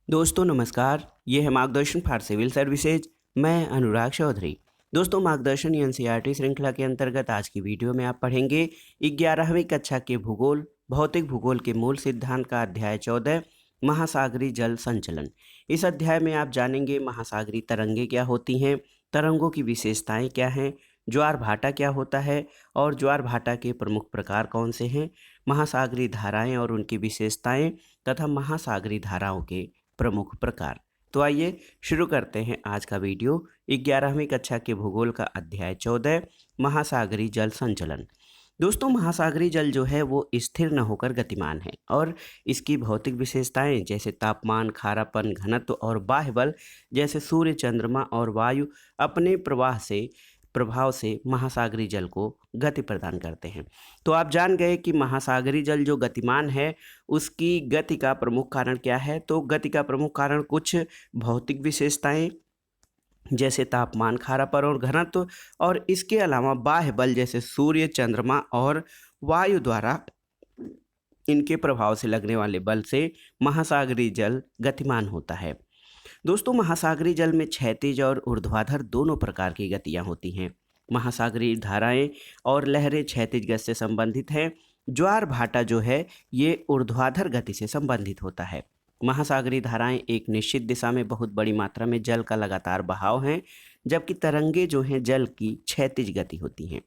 दोस्तों नमस्कार, ये है मार्गदर्शन फॉर सिविल सर्विसेज। मैं अनुराग चौधरी। दोस्तों मार्गदर्शन एनसीईआरटी श्रृंखला के अंतर्गत आज की वीडियो में आप पढ़ेंगे 11वीं कक्षा के भूगोल भौतिक भूगोल के मूल सिद्धांत का अध्याय 14 महासागरीय जल संचलन। इस अध्याय में आप जानेंगे महासागरीय तरंगें क्या होती हैं, तरंगों की विशेषताएं क्या हैं, ज्वार भाटा क्या होता है और ज्वार भाटा के प्रमुख प्रकार कौन से हैं, महासागरीय धाराएं और उनकी विशेषताएं तथा महासागरीय धाराओं के प्रमुख प्रकार। तो आइए शुरू करते हैं आज का वीडियो। 11वीं कक्षा के भूगोल का अध्याय 14 महासागरीय जल संचलन। दोस्तों महासागरीय जल जो है वो स्थिर न होकर गतिमान है और इसकी भौतिक विशेषताएं जैसे तापमान, खारापन, घनत्व और बाह्य बल जैसे सूर्य, चंद्रमा और वायु अपने प्रभाव से महासागरीय जल को गति प्रदान करते हैं। तो आप जान गए कि महासागरीय जल जो गतिमान है उसकी गति का प्रमुख कारण क्या है। तो गति का प्रमुख कारण कुछ भौतिक विशेषताएं जैसे तापमान, खारापन और घनत्व और इसके अलावा बाह्य बल जैसे सूर्य, चंद्रमा और वायु द्वारा इनके प्रभाव से लगने वाले बल से महासागरीय जल गतिमान होता है। दोस्तों महासागरीय जल में क्षैतिज और ऊर्ध्वाधर दोनों प्रकार की गतियां होती हैं। महासागरीय धाराएं और लहरें क्षैतिज गति से संबंधित हैं। ज्वार भाटा जो है ये ऊर्ध्वाधर गति से संबंधित होता है। महासागरीय धाराएं एक निश्चित दिशा में बहुत बड़ी मात्रा में जल का लगातार बहाव हैं, जबकि तरंगे जो हैं जल की क्षैतिज गति होती हैं।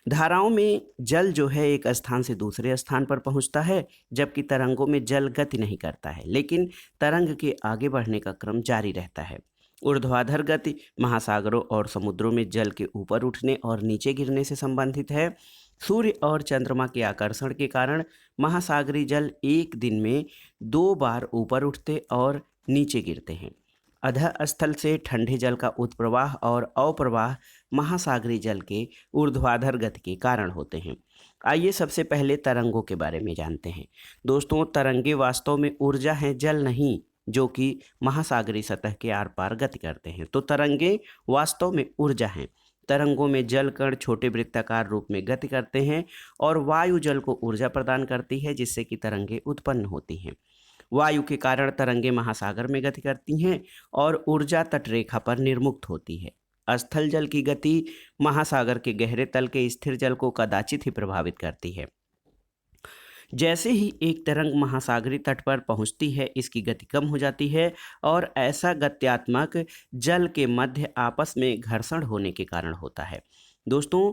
धाराओं में जल जो है एक स्थान से दूसरे स्थान पर पहुंचता है, जबकि तरंगों में जल गति नहीं करता है, लेकिन तरंग के आगे बढ़ने का क्रम जारी रहता है। ऊर्ध्वाधर गति महासागरों और समुद्रों में जल के ऊपर उठने और नीचे गिरने से संबंधित है। सूर्य और चंद्रमा के आकर्षण के कारण महासागरीय जल एक दिन में 2 बार ऊपर उठते और नीचे गिरते हैं। अधः स्थल से ठंडे जल का उत्प्रवाह और अवप्रवाह महासागरीय जल के ऊर्ध्वाधर गति के कारण होते हैं। आइए सबसे पहले तरंगों के बारे में जानते हैं। दोस्तों तरंगे वास्तव में ऊर्जा हैं, जल नहीं, जो कि महासागरीय सतह के आर पार गति करते हैं। तो तरंगे वास्तव में ऊर्जा हैं। तरंगों में जल कण छोटे वृत्ताकार रूप में गति करते हैं और वायु जल को ऊर्जा प्रदान करती है, जिससे कि तरंगे उत्पन्न होती हैं। वायु के कारण तरंगे महासागर में गति करती हैं और ऊर्जा तटरेखा पर निर्मुक्त होती है। स्थल जल की गति महासागर के गहरे तल के स्थिर जल को कदाचित ही प्रभावित करती है। जैसे ही एक तरंग महासागरीय तट पर पहुंचती है, इसकी गति कम हो जाती है और ऐसा गत्यात्मक जल के मध्य आपस में घर्षण होने के कारण होता है। दोस्तों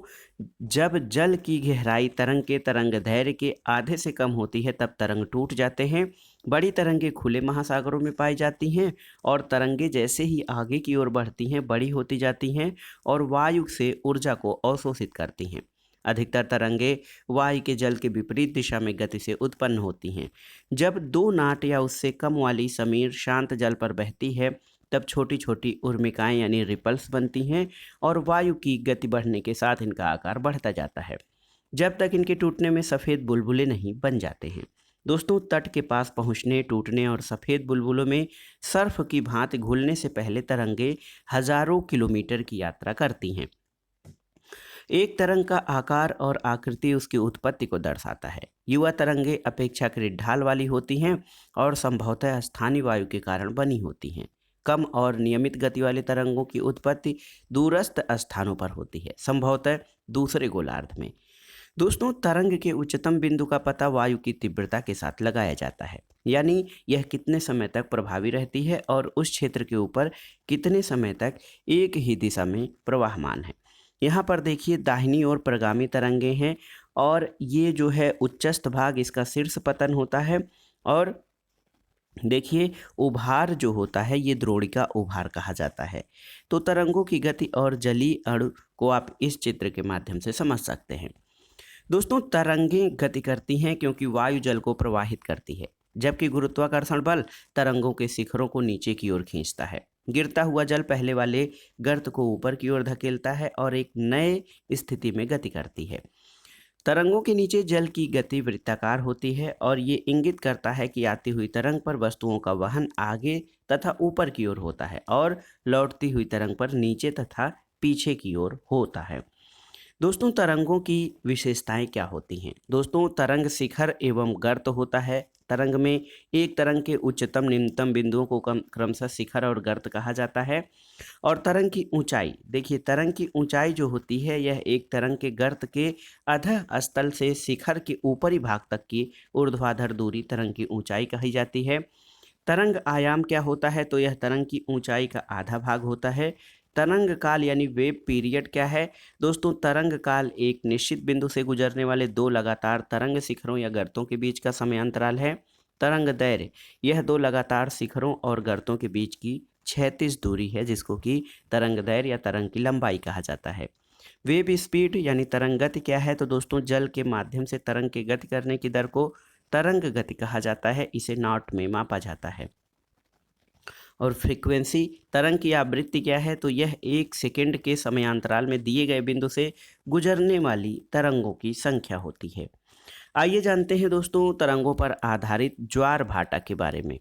जब जल की गहराई तरंग के तरंग दैर्घ्य के आधे से कम होती है तब तरंग टूट जाते हैं। बड़ी तरंगे खुले महासागरों में पाई जाती हैं और तरंगे जैसे ही आगे की ओर बढ़ती हैं बड़ी होती जाती हैं और वायु से ऊर्जा को अवशोषित करती हैं। अधिकतर तरंगे वायु के जल के विपरीत दिशा में गति से उत्पन्न होती हैं। जब 2 नाट या उससे कम वाली समीर शांत जल पर बहती है तब छोटी छोटी उर्मिकाएं यानी रिपल्स बनती हैं और वायु की गति बढ़ने के साथ इनका आकार बढ़ता जाता है, जब तक इनके टूटने में सफ़ेद बुलबुले नहीं बन जाते हैं। दोस्तों तट के पास पहुंचने, टूटने और सफ़ेद बुलबुलों में सर्फ की भांति घुलने से पहले तरंगे हजारों किलोमीटर की यात्रा करती हैं। एक तरंग का आकार और आकृति उसकी उत्पत्ति को दर्शाता है। युवा तरंगे अपेक्षाकृत ढाल वाली होती हैं और संभवतः स्थानीय वायु के कारण बनी होती हैं। कम और नियमित गति वाले तरंगों की उत्पत्ति दूरस्थ स्थानों पर होती है, संभवतः दूसरे गोलार्ध में। दोस्तों तरंग के उच्चतम बिंदु का पता वायु की तीव्रता के साथ लगाया जाता है, यानी यह कितने समय तक प्रभावी रहती है और उस क्षेत्र के ऊपर कितने समय तक एक ही दिशा में प्रवाहमान है। यहाँ पर देखिए दाहिनी ओर प्रगामी तरंगे हैं और ये जो है उच्चस्थ भाग इसका शीर्ष पतन होता है और देखिए उभार जो होता है ये द्रोणिका उभार कहा जाता है। तो तरंगों की गति और जलीय अणु को आप इस चित्र के माध्यम से समझ सकते हैं। दोस्तों तरंगें गति करती हैं क्योंकि वायु जल को प्रवाहित करती है, जबकि गुरुत्वाकर्षण बल तरंगों के शिखरों को नीचे की ओर खींचता है। गिरता हुआ जल पहले वाले गर्त को ऊपर की ओर धकेलता है और एक नए स्थिति में गति करती है। तरंगों के नीचे जल की गति वृत्ताकार होती है और ये इंगित करता है कि आती हुई तरंग पर वस्तुओं का वहन आगे तथा ऊपर की ओर होता है और लौटती हुई तरंग पर नीचे तथा पीछे की ओर होता है। दोस्तों तरंगों की विशेषताएं क्या होती हैं? दोस्तों तरंग शिखर एवं गर्त होता है, तरंग में एक तरंग के उच्चतम निम्नतम बिंदुओं को क्रमशः शिखर और गर्त कहा जाता है। और तरंग की ऊंचाई, देखिए तरंग की ऊंचाई जो होती है यह एक तरंग के गर्त के अधः स्थल से शिखर के ऊपरी भाग तक की ऊर्ध्वाधर दूरी तरंग की ऊंचाई कही जाती है। तरंग आयाम क्या होता है, तो यह तरंग की ऊंचाई का आधा भाग होता है। तरंग काल यानी वेव पीरियड क्या है दोस्तों, तरंग काल एक निश्चित बिंदु से गुजरने वाले दो लगातार तरंग शिखरों या गर्तों के बीच का समय अंतराल है। तरंग दैर्घ्य, यह दो लगातार शिखरों और गर्तों के बीच की क्षैतिज दूरी है जिसको कि तरंग दैर्घ्य या तरंग की लंबाई कहा जाता है। वेव स्पीड यानी तरंग गति क्या है, तो दोस्तों जल के माध्यम से तरंग की गति करने की दर को तरंग गति कहा जाता है, इसे नॉट में मापा जाता है। और फ्रीक्वेंसी, तरंग की आवृत्ति क्या है, तो यह 1 सेकंड के समयांतराल में दिए गए बिंदु से गुजरने वाली तरंगों की संख्या होती है। आइए जानते हैं दोस्तों तरंगों पर आधारित ज्वार भाटा के बारे में।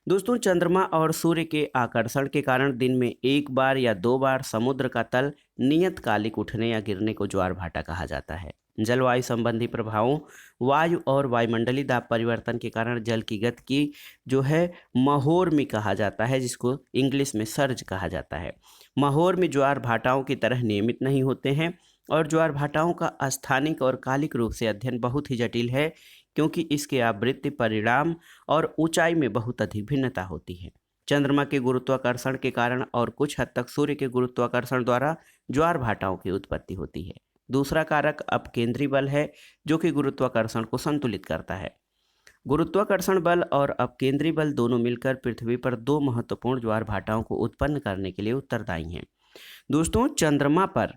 दोस्तों चंद्रमा और सूर्य के आकर्षण के कारण दिन में एक बार या दो बार समुद्र का तल नियतकालिक उठने या गिरने को ज्वार भाटा कहा जाता है। जलवायु संबंधी प्रभावों, वायु और वायुमंडलीय दाब परिवर्तन के कारण जल की गति की जो है महोर में कहा जाता है, जिसको इंग्लिश में सर्ज कहा जाता है। महोर में ज्वार भाटाओं की तरह नियमित नहीं होते हैं और ज्वार भाटाओं का स्थानिक और कालिक रूप से अध्ययन बहुत ही जटिल है, क्योंकि इसके आवृत्ति परिणाम और ऊंचाई में बहुत अधिक भिन्नता होती है। चंद्रमा के गुरुत्वाकर्षण के कारण और कुछ हद तक सूर्य के गुरुत्वाकर्षण द्वारा ज्वार भाटाओं की उत्पत्ति होती है। दूसरा कारक अपकेंद्री बल है, जो कि गुरुत्वाकर्षण को संतुलित करता है। गुरुत्वाकर्षण बल और अपकेंद्री बल दोनों मिलकर पृथ्वी पर दो महत्वपूर्ण ज्वार भाटाओं को उत्पन्न करने के लिए उत्तरदायी हैं। दोस्तों चंद्रमा पर,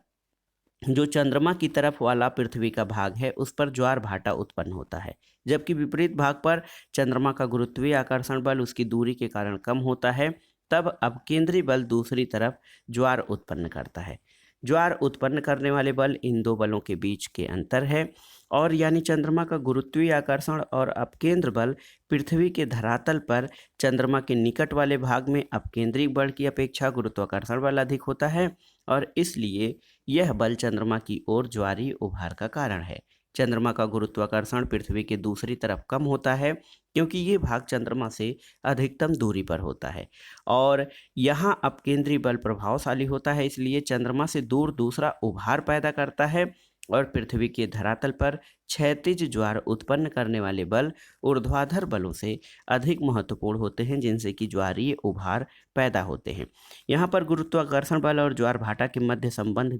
जो चंद्रमा की तरफ वाला पृथ्वी का भाग है उस पर ज्वार भाटा उत्पन्न होता है, जबकि विपरीत भाग पर चंद्रमा का गुरुत्वीय आकर्षण बल उसकी दूरी के कारण कम होता है। तब अपकेंद्री बल दूसरी तरफ ज्वार उत्पन्न करता है। ज्वार उत्पन्न करने वाले बल इन दो बलों के बीच के अंतर है, और यानी चंद्रमा का गुरुत्वीय आकर्षण और अपकेंद्र बल पृथ्वी के धरातल पर चंद्रमा के निकट वाले भाग में अपकेंद्रिक बल की अपेक्षा गुरुत्वाकर्षण बल अधिक होता है, और इसलिए यह बल चंद्रमा की ओर ज्वारीय उभार का कारण है। चंद्रमा का गुरुत्वाकर्षण पृथ्वी के दूसरी तरफ कम होता है, क्योंकि ये भाग चंद्रमा से अधिकतम दूरी पर होता है, और यहाँ अपकेंद्री बल प्रभावशाली होता है, इसलिए चंद्रमा से दूर दूसरा उभार पैदा करता है, और पृथ्वी के धरातल पर क्षैतिज ज्वार उत्पन्न करने वाले बल ऊर्ध्वाधर बलों से अधिक महत्वपूर्ण होते हैं, जिनसे कि ज्वारीय उभार पैदा होते हैं। यहाँ पर गुरुत्वाकर्षण बल और ज्वार भाटा के मध्य संबंध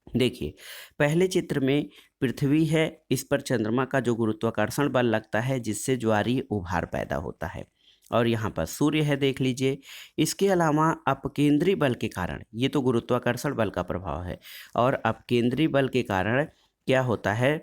देखिए पहले चित्र में पृथ्वी है, इस पर चंद्रमा का जो गुरुत्वाकर्षण बल लगता है जिससे ज्वारीय उभार पैदा होता है, और यहाँ पर सूर्य है देख लीजिए। इसके अलावा अपकेंद्री बल के कारण, ये तो गुरुत्वाकर्षण बल का प्रभाव है, और अपकेंद्री बल के कारण क्या होता है,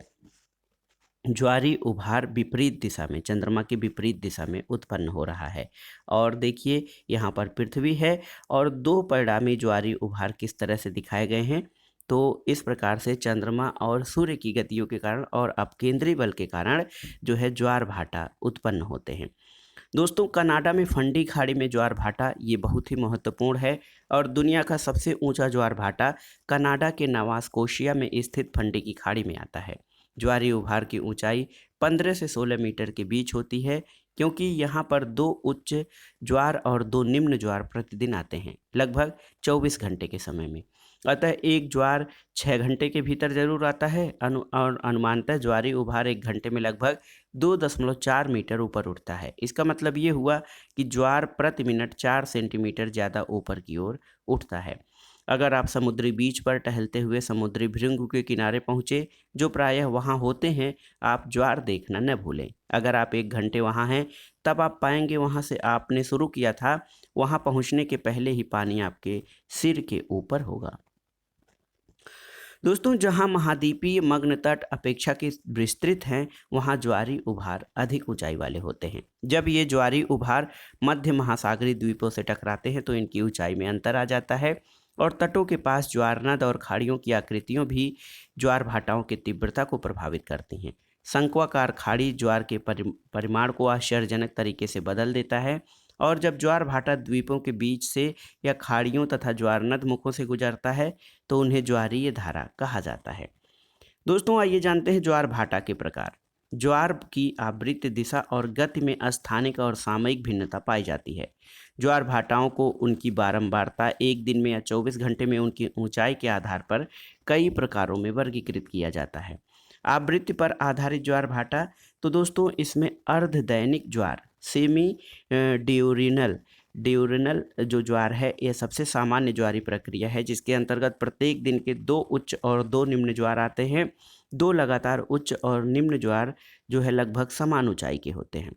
ज्वारीय उभार विपरीत दिशा में, चंद्रमा की विपरीत दिशा में उत्पन्न हो रहा है। और देखिए यहाँ पर पृथ्वी है और दो परिणामी ज्वारीय उभार किस तरह से दिखाए गए हैं, तो इस प्रकार से चंद्रमा और सूर्य की गतियों के कारण और अपकेंद्री बल के कारण जो है ज्वार भाटा उत्पन्न होते हैं। दोस्तों कनाडा में फंडी खाड़ी में ज्वार भाटा ये बहुत ही महत्वपूर्ण है, और दुनिया का सबसे ऊंचा ज्वार भाटा कनाडा के नोवा स्कोशिया में स्थित फंडी की खाड़ी में आता है। ज्वारीय उभार की ऊंचाई 15 से 16 मीटर के बीच होती है, क्योंकि यहाँ पर दो उच्च ज्वार और दो निम्न ज्वार प्रतिदिन आते हैं, लगभग 24 घंटे के समय में। अतः एक ज्वार 6 घंटे के भीतर जरूर आता है, और अनुमानतः ज्वारीय उभार 1 घंटे में लगभग 2.4 मीटर ऊपर उठता है। इसका मतलब ये हुआ कि ज्वार प्रति मिनट 4 सेंटीमीटर ज़्यादा ऊपर की ओर उठता है। अगर आप समुद्री बीच पर टहलते हुए समुद्री भृंग के किनारे पहुँचे, जो प्रायः वहाँ होते हैं, आप ज्वार देखना न भूलें। अगर आप 1 घंटे वहाँ हैं तब आप पाएंगे वहाँ से आपने शुरू किया था, वहाँ पहुँचने के पहले ही पानी आपके सिर के ऊपर होगा। दोस्तों जहां महाद्वीपीय मग्न तट अपेक्षाकृत विस्तृत हैं, वहां ज्वारीय उभार अधिक ऊंचाई वाले होते हैं। जब ये ज्वारीय उभार मध्य महासागरीय द्वीपों से टकराते हैं तो इनकी ऊंचाई में अंतर आ जाता है, और तटों के पास ज्वारनद और खाड़ियों की आकृतियों भी ज्वार भाटाओं की तीव्रता को प्रभावित करती हैं। शंक्वाकार खाड़ी ज्वार के परिमाण को आश्चर्यजनक तरीके से बदल देता है, और जब ज्वार भाटा द्वीपों के बीच से या खाड़ियों तथा ज्वारनद मुखों से गुजरता है तो उन्हें ज्वारीय धारा कहा जाता है। दोस्तों आइए जानते हैं ज्वार भाटा के प्रकार। ज्वार की आवृत्ति दिशा और गति में स्थानिक और सामयिक भिन्नता पाई जाती है। ज्वार भाटाओं को उनकी बारंबारता, एक दिन में या 24 घंटे में उनकी ऊंचाई के आधार पर कई प्रकारों में वर्गीकृत किया जाता है। आवृत्ति पर आधारित ज्वार भाटा, तो दोस्तों इसमें अर्ध दैनिक ज्वार सेमी ड्यूरिनल ड्यूरिनल जो ज्वार है, यह सबसे सामान्य ज्वारी प्रक्रिया है जिसके अंतर्गत प्रत्येक दिन के 2 उच्च और 2 निम्न ज्वार आते हैं। 2 लगातार उच्च और निम्न ज्वार जो है लगभग समान ऊंचाई के होते हैं।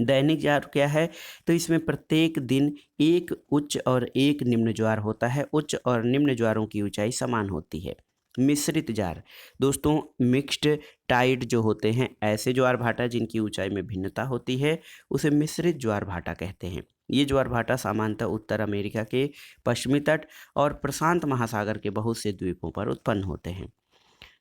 दैनिक ज्वार क्या है, तो इसमें प्रत्येक दिन एक उच्च और एक निम्न ज्वार होता है। उच्च और निम्न ज्वारों की ऊंचाई समान होती है। मिश्रित ज्वार, दोस्तों मिक्स्ड टाइड जो होते हैं, ऐसे ज्वार भाटा जिनकी ऊंचाई में भिन्नता होती है, उसे मिश्रित ज्वार भाटा कहते हैं। ये ज्वार भाटा सामान्यतः उत्तर अमेरिका के पश्चिमी तट और प्रशांत महासागर के बहुत से द्वीपों पर उत्पन्न होते हैं।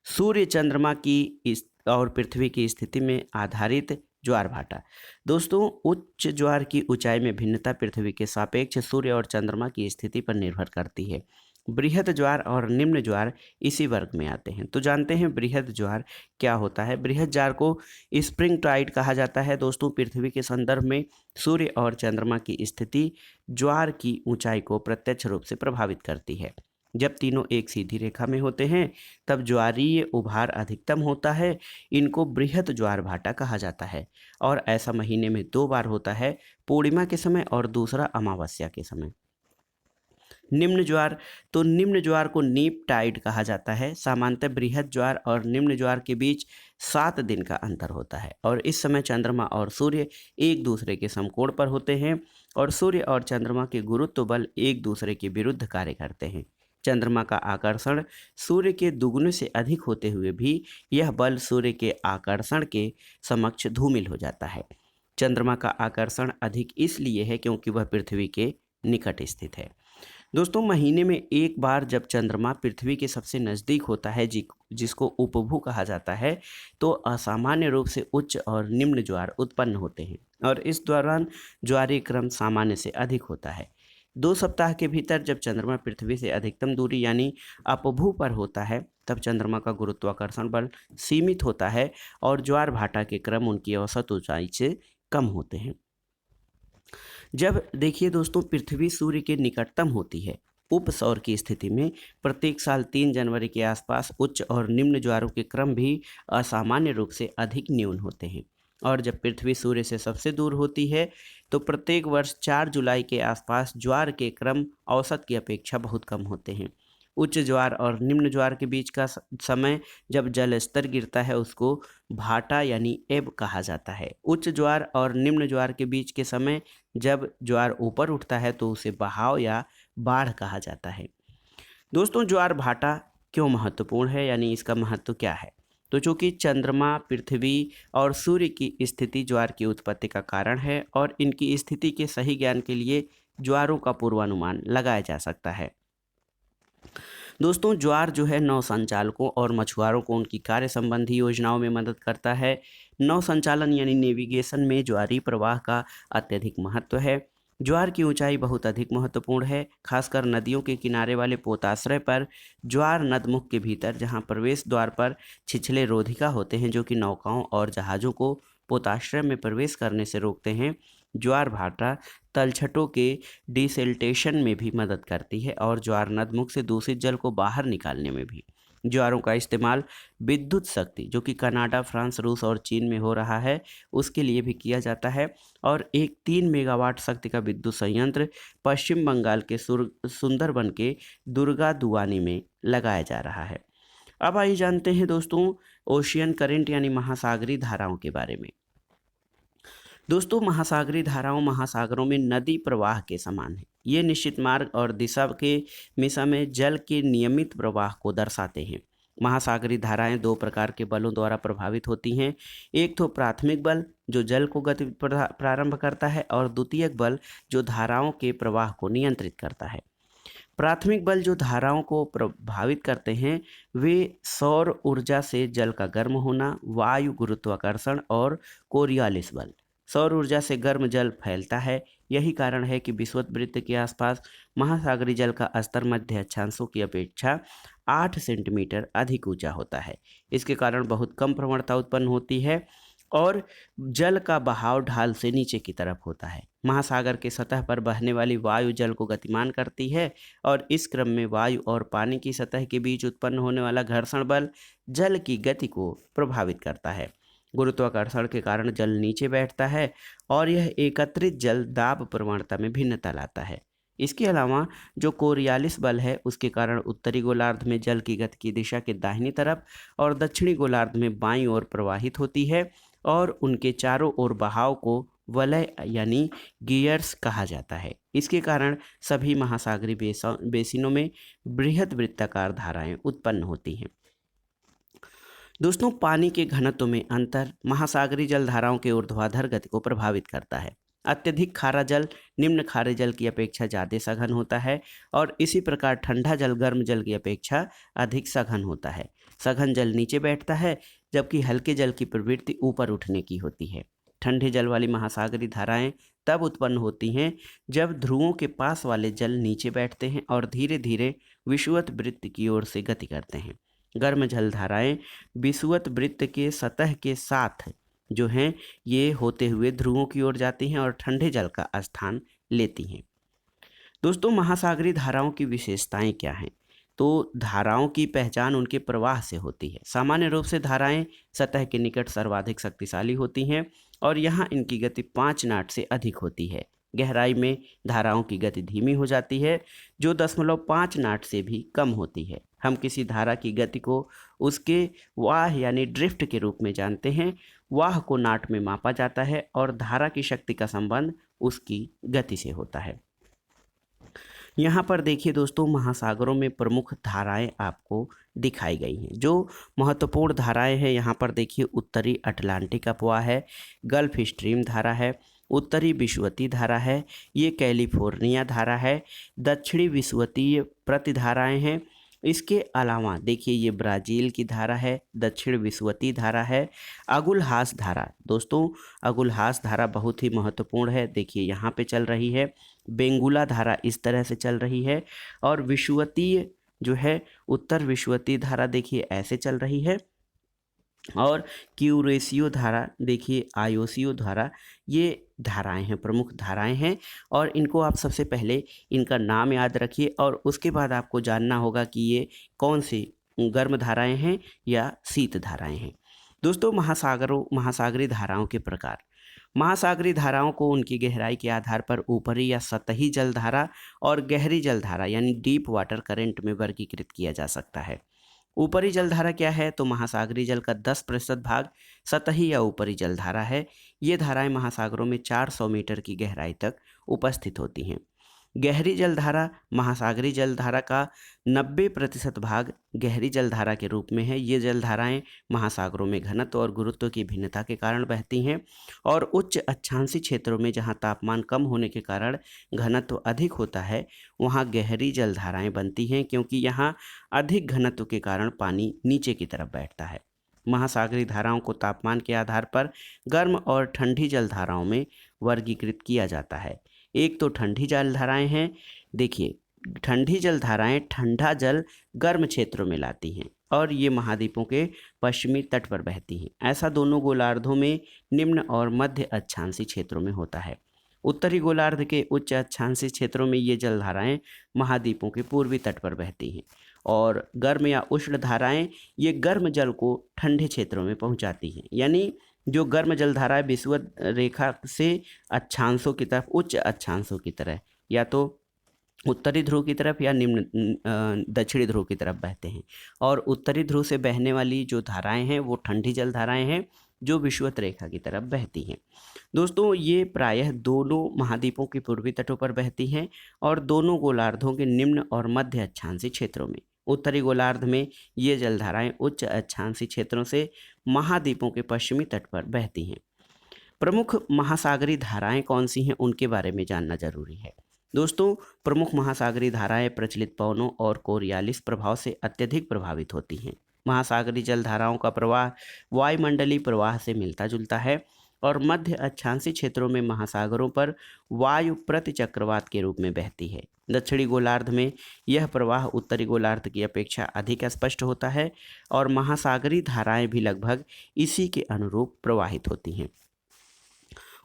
सूर्य, चंद्रमा की और पृथ्वी की स्थिति में आधारित ज्वार भाटा, दोस्तों उच्च ज्वार की ऊंचाई में भिन्नता पृथ्वी के सापेक्ष सूर्य और चंद्रमा की स्थिति पर निर्भर करती है। बृहद ज्वार और निम्न ज्वार इसी वर्ग में आते हैं। तो जानते हैं बृहद ज्वार क्या होता है। बृहद ज्वार को स्प्रिंग टाइड कहा जाता है। दोस्तों पृथ्वी के संदर्भ में सूर्य और चंद्रमा की स्थिति ज्वार की ऊंचाई को प्रत्यक्ष रूप से प्रभावित करती है। जब तीनों एक सीधी रेखा में होते हैं तब ज्वारीय उभार अधिकतम होता है। इनको बृहद ज्वार भाटा कहा जाता है और ऐसा महीने में 2 बार होता है, पूर्णिमा के समय और दूसरा अमावस्या के समय। निम्न ज्वार, तो निम्न ज्वार को नीप टाइड कहा जाता है। सामान्यतः बृहद ज्वार और निम्न ज्वार के बीच 7 दिन का अंतर होता है और इस समय चंद्रमा और सूर्य एक दूसरे के समकोण पर होते हैं और सूर्य और चंद्रमा के गुरुत्व बल एक दूसरे के विरुद्ध कार्य करते हैं। चंद्रमा का आकर्षण सूर्य के दुगने से अधिक होते हुए भी यह बल सूर्य के आकर्षण के समक्ष धूमिल हो जाता है। चंद्रमा का आकर्षण अधिक इसलिए है क्योंकि वह पृथ्वी के निकट स्थित है। दोस्तों महीने में एक बार जब चंद्रमा पृथ्वी के सबसे नज़दीक होता है, जिसको उपभू कहा जाता है, तो असामान्य रूप से उच्च और निम्न ज्वार उत्पन्न होते हैं और इस दौरान ज्वारीय क्रम सामान्य से अधिक होता है। 2 सप्ताह के भीतर जब चंद्रमा पृथ्वी से अधिकतम दूरी यानी अपभू पर होता है, तब चंद्रमा का गुरुत्वाकर्षण बल सीमित होता है और ज्वार भाटा के क्रम उनकी औसत ऊंचाई से कम होते हैं। जब देखिए दोस्तों पृथ्वी सूर्य के निकटतम होती है, उपसौर की स्थिति में प्रत्येक साल 3 जनवरी के आसपास उच्च और निम्न ज्वारों के क्रम भी असामान्य रूप से अधिक न्यून होते हैं और जब पृथ्वी सूर्य से सबसे दूर होती है तो प्रत्येक वर्ष 4 जुलाई के आसपास ज्वार के क्रम औसत की अपेक्षा बहुत कम होते हैं। उच्च ज्वार और निम्न ज्वार के बीच का समय जब जल स्तर गिरता है उसको भाटा यानी एब कहा जाता है। उच्च ज्वार और निम्न ज्वार के बीच के समय जब ज्वार ऊपर उठता है तो उसे बहाव या बाढ़ कहा जाता है। दोस्तों ज्वार भाटा क्यों महत्वपूर्ण है, यानी इसका महत्व क्या है? तो चूंकि चंद्रमा, पृथ्वी और सूर्य की स्थिति ज्वार की उत्पत्ति का कारण है और इनकी स्थिति के सही ज्ञान के लिए ज्वारों का पूर्वानुमान लगाया जा सकता है। दोस्तों ज्वार जो है नौ संचालकों और मछुआरों को उनकी कार्य संबंधी योजनाओं में मदद करता है। नौ संचालन यानी नेविगेशन में ज्वारीय प्रवाह का अत्यधिक महत्व है। ज्वार की ऊंचाई बहुत अधिक महत्वपूर्ण है, खासकर नदियों के किनारे वाले पोताश्रय पर। ज्वार नदमुख के भीतर जहां प्रवेश द्वार पर छिछले रोधिका होते हैं जो कि नौकाओं और जहाज़ों को पोताश्रय में प्रवेश करने से रोकते हैं। ज्वार भाटा तलछटों के डिसिल्टेशन में भी मदद करती है और ज्वार नदमुख से दूषित जल को बाहर निकालने में भी। ज्वारों का इस्तेमाल विद्युत शक्ति जो कि कनाडा, फ्रांस, रूस और चीन में हो रहा है उसके लिए भी किया जाता है और एक 3 मेगावाट शक्ति का विद्युत संयंत्र पश्चिम बंगाल के सुंदरबन के दुर्गादुआनी में लगाया जा रहा है। अब आइए जानते हैं दोस्तों ओशियन करंट यानी महासागरीय धाराओं के बारे में। दोस्तों महासागरीय धाराओं महासागरों में नदी प्रवाह के समान है। ये निश्चित मार्ग और दिशा में जल के नियमित प्रवाह को दर्शाते हैं। महासागरीय धाराएं 2 प्रकार के बलों द्वारा प्रभावित होती हैं। एक तो प्राथमिक बल जो जल को गति प्रारंभ करता है और द्वितीयक बल जो धाराओं के प्रवाह को नियंत्रित करता है। प्राथमिक बल जो धाराओं को प्रभावित करते हैं वे सौर ऊर्जा से जल का गर्म होना, वायु गुरुत्वाकर्षण और कोरियोलिस बल। सौर ऊर्जा से गर्म जल फैलता है। यही कारण है कि विषुवत वृत्त के आसपास महासागरीय जल का स्तर मध्य अक्षांशों की अपेक्षा 8 सेंटीमीटर अधिक ऊंचा होता है। इसके कारण बहुत कम प्रवणता उत्पन्न होती है और जल का बहाव ढाल से नीचे की तरफ होता है। महासागर के सतह पर बहने वाली वायु जल को गतिमान करती है और इस क्रम में वायु और पानी की सतह के बीच उत्पन्न होने वाला घर्षण बल जल की गति को प्रभावित करता है। गुरुत्वाकर्षण के कारण जल नीचे बैठता है और यह एकत्रित जल दाब प्रवणता में भिन्नता लाता है। इसके अलावा जो कोरियालिस बल है उसके कारण उत्तरी गोलार्ध में जल की गति की दिशा के दाहिनी तरफ और दक्षिणी गोलार्ध में बाईं ओर प्रवाहित होती है और उनके चारों ओर बहाव को वलय यानी गियर्स कहा जाता है। इसके कारण सभी महासागरीय बेसिनों में बृहद वृत्ताकार धाराएं उत्पन्न होती हैं। दोस्तों, पानी के घनत्व में अंतर महासागरीय जल धाराओं के ऊर्ध्वाधर गति को प्रभावित करता है। अत्यधिक खारा जल निम्न खारे जल की अपेक्षा ज़्यादा सघन होता है और इसी प्रकार ठंडा जल गर्म जल की अपेक्षा अधिक सघन होता है। सघन जल नीचे बैठता है जबकि हल्के जल की प्रवृत्ति ऊपर उठने की होती है। ठंडे जल वाली महासागरीय धाराएं तब उत्पन्न होती हैं जब ध्रुवों के पास वाले जल नीचे बैठते हैं और धीरे धीरे विषुवत वृत्त की ओर से गति करते हैं। गर्म जल धाराएं विषुवत वृत्त के सतह के साथ जो हैं ये होते हुए ध्रुवों की ओर जाती हैं और ठंडे जल का स्थान लेती हैं। दोस्तों, महासागरीय धाराओं की विशेषताएं क्या हैं? तो धाराओं की पहचान उनके प्रवाह से होती है। सामान्य रूप से धाराएं सतह के निकट सर्वाधिक शक्तिशाली होती हैं और यहाँ इनकी गति 5 नाट से अधिक होती है। गहराई में धाराओं की गति धीमी हो जाती है जो 0.5 नाट से भी कम होती है। हम किसी धारा की गति को उसके वाह यानी ड्रिफ्ट के रूप में जानते हैं। वाह को नाट में मापा जाता है और धारा की शक्ति का संबंध उसकी गति से होता है। यहाँ पर देखिए दोस्तों, महासागरों में प्रमुख धाराएं आपको दिखाई गई हैं। जो महत्वपूर्ण धाराएं हैं यहाँ पर देखिए, उत्तरी अटलांटिक अपवाह है, गल्फ स्ट्रीम धारा है, उत्तरी विषुवतीय धारा है, ये कैलिफोर्निया धारा है, दक्षिणी विषुवतीय प्रतिधाराएं हैं। इसके अलावा देखिए ये ब्राज़ील की धारा है, दक्षिण विषुवतीय धारा है, अगुलहास धारा। दोस्तों, अगुलहास धारा बहुत ही महत्वपूर्ण है। देखिए यहाँ पे चल रही है। बेंगुला धारा इस तरह से चल रही है और विषुवतीय जो है उत्तर विषुवतीय धारा देखिए ऐसे चल रही है और क्यूरेसियो धारा देखिए आयोसियो धारा, ये धाराएं हैं, प्रमुख धाराएं हैं और इनको आप सबसे पहले इनका नाम याद रखिए और उसके बाद आपको जानना होगा कि ये कौन सी गर्म धाराएं हैं या शीत धाराएं हैं। दोस्तों, महासागरीय धाराओं के प्रकार। महासागरीय धाराओं को उनकी गहराई के आधार पर ऊपरी या सतही जलधारा और गहरी जलधारा यानी डीप वाटर करंट में वर्गीकृत किया जा सकता है। ऊपरी जलधारा क्या है? तो महासागरीय जल का 10% भाग सतही या ऊपरी जलधारा है। ये धाराएं महासागरों में 400 मीटर की गहराई तक उपस्थित होती हैं। गहरी जलधारा महासागरीय जलधारा का 90% भाग गहरी जलधारा के रूप में है। ये जलधाराएं महासागरों में घनत्व और गुरुत्व की भिन्नता के कारण बहती हैं और उच्च अक्षांशीय क्षेत्रों में जहां तापमान कम होने के कारण घनत्व अधिक होता है वहां गहरी जलधाराएं बनती हैं, क्योंकि यहाँ अधिक घनत्व के कारण पानी नीचे की तरफ बैठता है। महासागरीय धाराओं को तापमान के आधार पर गर्म और ठंडी जलधाराओं में वर्गीकृत किया जाता है। एक तो ठंडी जलधाराएं हैं। देखिए, ठंडी जलधाराएं ठंडा जल गर्म क्षेत्रों में लाती हैं और ये महाद्वीपों के पश्चिमी तट पर बहती हैं। ऐसा दोनों गोलार्धों में निम्न और मध्य अक्षांशीय क्षेत्रों में होता है। उत्तरी गोलार्ध के उच्च अक्षांशीय क्षेत्रों में ये जलधाराएं महाद्वीपों के पूर्वी तट पर बहती हैं और गर्म या उष्ण धाराएं ये गर्म जल को ठंडे क्षेत्रों में पहुंचाती हैं। यानी जो गर्म जलधाराएं विषुवत रेखा से अक्षांशों की तरफ, उच्च अक्षांशों की तरह या तो उत्तरी ध्रुव की तरफ या निम्न दक्षिणी ध्रुव की तरफ बहते हैं और उत्तरी ध्रुव से बहने वाली जो धाराएं हैं वो ठंडी जलधाराएं हैं जो विषुवत रेखा की तरफ बहती हैं। दोस्तों, ये प्रायः दोनों महाद्वीपों के पूर्वी तटों पर बहती हैं और दोनों गोलार्धों के निम्न और मध्य अक्षांशीय क्षेत्रों में। उत्तरी गोलार्ध में ये जलधाराएं उच्च अक्षांशीय क्षेत्रों से महाद्वीपों के पश्चिमी तट पर बहती हैं। प्रमुख महासागरीय धाराएं कौन सी हैं उनके बारे में जानना जरूरी है। दोस्तों, प्रमुख महासागरीय धाराएं प्रचलित पवनों और कोरियालिस प्रभाव से अत्यधिक प्रभावित होती हैं। महासागरीय जलधाराओं का प्रवाह वायुमंडलीय प्रवाह से मिलता जुलता है और मध्य अक्षांशीय क्षेत्रों में महासागरों पर वायु प्रतिचक्रवात के रूप में बहती है। दक्षिणी गोलार्ध में यह प्रवाह उत्तरी गोलार्ध की अपेक्षा अधिक स्पष्ट होता है और महासागरीय धाराएं भी लगभग इसी के अनुरूप प्रवाहित होती हैं।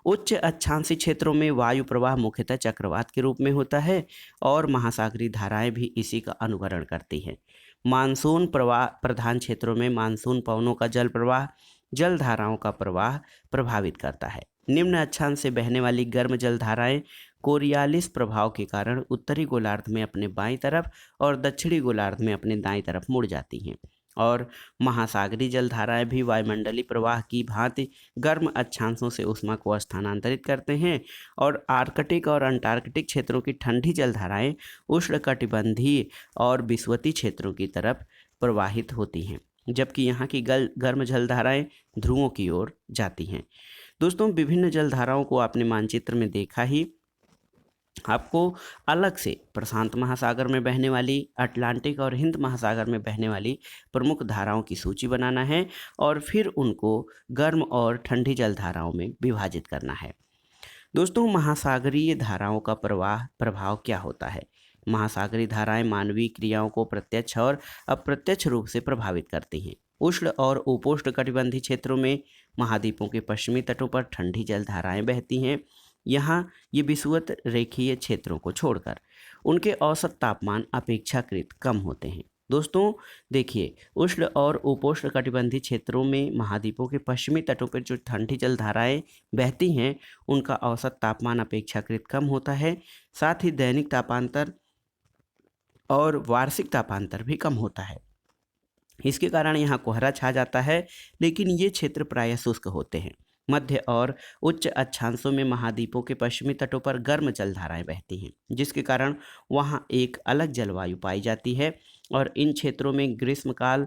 उच्च अक्षांशीय क्षेत्रों में वायु प्रवाह मुख्यतः चक्रवात के रूप में होता है और महासागरीय धाराएं भी इसी का अनुकरण करती हैं। मानसून प्रवाह प्रधान क्षेत्रों में मानसून पवनों का जल प्रवाह जल धाराओं का प्रवाह प्रभावित करता है। निम्न अक्षांश से बहने वाली गर्म जल धाराएं कोरियालिस प्रभाव के कारण उत्तरी गोलार्ध में अपने बाईं तरफ और दक्षिणी गोलार्ध में अपने दाईं तरफ मुड़ जाती हैं और महासागरीय जलधाराएं भी वायुमंडलीय प्रवाह की भांति गर्म अक्षांशों से ऊष्मा को स्थानांतरित करते हैं और आर्कटिक और अंटार्कटिक क्षेत्रों की ठंडी जलधाराएं उष्णकटिबंधीय और विषुवतीय क्षेत्रों की तरफ प्रवाहित होती हैं, जबकि यहाँ की गर्म जलधाराएं ध्रुवों की ओर जाती हैं। दोस्तों, विभिन्न जलधाराओं को आपने मानचित्र में देखा ही। आपको अलग से प्रशांत महासागर में बहने वाली, अटलांटिक और हिंद महासागर में बहने वाली प्रमुख धाराओं की सूची बनाना है और फिर उनको गर्म और ठंडी जलधाराओं में विभाजित करना है। दोस्तों, महासागरीय धाराओं का प्रभाव क्या होता है? महासागरीय धाराएं मानवीय क्रियाओं को प्रत्यक्ष और अप्रत्यक्ष रूप से प्रभावित करती हैं। उष्ण और उपोष्ण कटिबंधीय क्षेत्रों में महाद्वीपों के पश्चिमी तटों पर ठंडी जलधाराएं बहती हैं। यहाँ ये विषुवत रेखीय क्षेत्रों को छोड़कर उनके औसत तापमान अपेक्षाकृत कम होते हैं। दोस्तों देखिए, उष्ण और उपोष्ण कटिबंधीय क्षेत्रों में महाद्वीपों के पश्चिमी तटों पर जो ठंडी जलधाराएं बहती हैं उनका औसत तापमान अपेक्षाकृत कम होता है। साथ ही दैनिक तापांतर और वार्षिक तापांतर भी कम होता है। इसके कारण यहाँ कोहरा छा जाता है, लेकिन ये क्षेत्र प्रायः शुष्क होते हैं। मध्य और उच्च अक्षांशों में महाद्वीपों के पश्चिमी तटों पर गर्म जलधाराएं बहती हैं, जिसके कारण वहाँ एक अलग जलवायु पाई जाती है और इन क्षेत्रों में ग्रीष्मकाल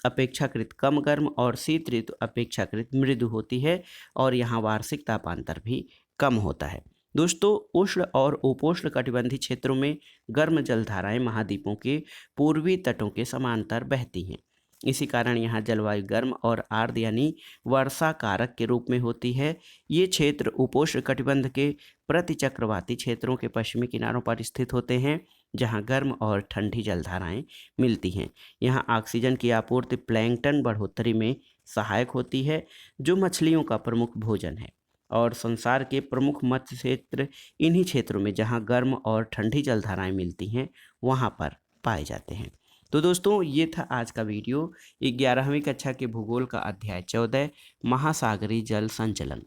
अपेक्षाकृत कम गर्म और शीत ऋतु अपेक्षाकृत मृदु होती है और यहाँ वार्षिक तापांतर भी कम होता है। दोस्तों, उष्ण और उपोष्ण कटिबंधीय क्षेत्रों में गर्म जलधाराएं महाद्वीपों के पूर्वी तटों के समांतर बहती हैं। इसी कारण यहाँ जलवायु गर्म और आर्द्र यानी वर्षा कारक के रूप में होती है। ये क्षेत्र उपोष्ण कटिबंध के प्रतिचक्रवाती क्षेत्रों के पश्चिमी किनारों पर स्थित होते हैं, जहाँ गर्म और ठंडी जलधाराएं मिलती हैं। यहाँ ऑक्सीजन की आपूर्ति प्लैंकटन बढ़ोतरी में सहायक होती है, जो मछलियों का प्रमुख भोजन है और संसार के प्रमुख मत्स्य क्षेत्र इन्हीं क्षेत्रों में, जहाँ गर्म और ठंडी जलधाराएं मिलती हैं, वहाँ पर पाए जाते हैं। तो दोस्तों, ये था आज का वीडियो 11वीं कक्षा के भूगोल का अध्याय 14 महासागरीय जल संचलन।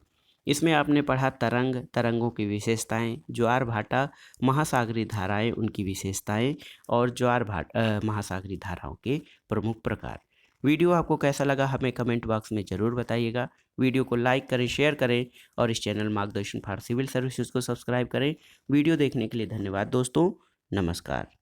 इसमें आपने पढ़ा तरंगों की विशेषताएं, ज्वार भाटा, महासागरीय धाराएं उनकी विशेषताएं और महासागरीय धाराओं के प्रमुख प्रकार। वीडियो आपको कैसा लगा हमें कमेंट बॉक्स में ज़रूर बताइएगा। वीडियो को लाइक करें, शेयर करें और इस चैनल मार्गदर्शन फॉर सिविल सर्विसेज को सब्सक्राइब करें। वीडियो देखने के लिए धन्यवाद दोस्तों। नमस्कार।